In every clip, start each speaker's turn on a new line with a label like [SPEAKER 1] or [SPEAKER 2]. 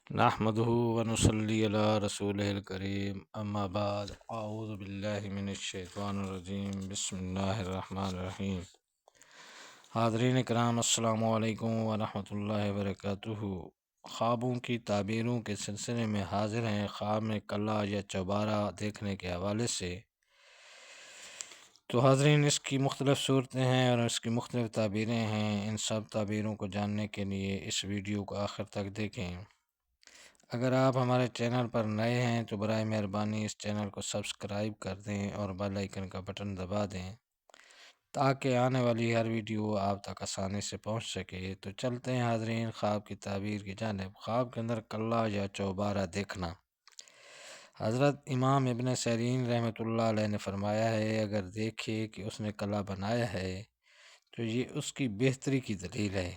[SPEAKER 1] نحمده ونصلي على رسوله الكريم اما بعد اعوذ باللہ من الشیطان الرجیم بسم اللہ الرحمن الرحیم۔ حاضرین کرام السلام علیکم ورحمۃ اللہ وبرکاتہ۔ خوابوں کی تعبیروں کے سلسلے میں حاضر ہیں خواب میں کلا یا چوبارہ دیکھنے کے حوالے سے۔ تو حاضرین، اس کی مختلف صورتیں ہیں اور اس کی مختلف تعبیریں ہیں۔ ان سب تعبیروں کو جاننے کے لیے اس ویڈیو کو آخر تک دیکھیں۔ اگر آپ ہمارے چینل پر نئے ہیں تو برائے مہربانی اس چینل کو سبسکرائب کر دیں اور بیل آئیکن کا بٹن دبا دیں تاکہ آنے والی ہر ویڈیو آپ تک آسانی سے پہنچ سکے۔ تو چلتے ہیں حاضرین خواب کی تعبیر کی جانب۔ خواب کے اندر کلا یا چوبارہ دیکھنا۔ حضرت امام ابن سیرین رحمۃ اللہ علیہ نے فرمایا ہے، اگر دیکھے کہ اس نے کلا بنایا ہے تو یہ اس کی بہتری کی دلیل ہے،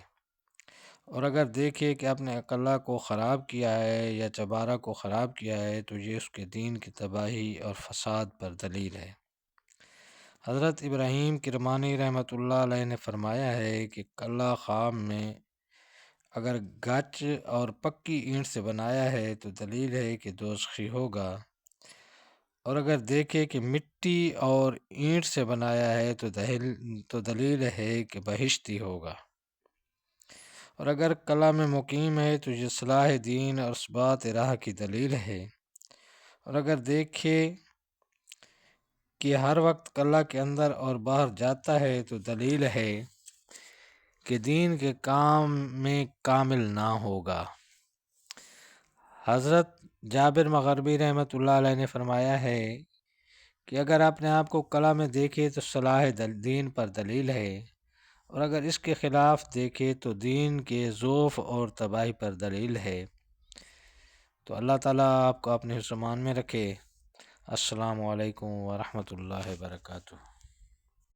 [SPEAKER 1] اور اگر دیکھے کہ اپنے کلا کو خراب کیا ہے یا چوبارہ کو خراب کیا ہے تو یہ اس کے دین کی تباہی اور فساد پر دلیل ہے۔ حضرت ابراہیم کرمانی رحمۃ اللہ علیہ نے فرمایا ہے کہ کلا خواب میں اگر گچ اور پکی اینٹ سے بنایا ہے تو دلیل ہے کہ دوزخی ہوگا، اور اگر دیکھے کہ مٹی اور اینٹ سے بنایا ہے تو دلیل ہے کہ بہشتی ہوگا، اور اگر کلا میں مقیم ہے تو یہ صلاح دین اور ثبات راہ کی دلیل ہے، اور اگر دیکھے کہ ہر وقت کلا کے اندر اور باہر جاتا ہے تو دلیل ہے کہ دین کے کام میں کامل نہ ہوگا۔ حضرت جابر مغربی رحمۃ اللہ علیہ نے فرمایا ہے کہ اگر اپنے آپ کو کلا میں دیکھے تو صلاح دین پر دلیل ہے، اور اگر اس کے خلاف دیکھے تو دین کے ضعف اور تباہی پر دلیل ہے۔ تو اللہ تعالیٰ آپ کو اپنے حفظ و امان میں رکھے۔ السلام علیکم ورحمۃ اللہ وبرکاتہ۔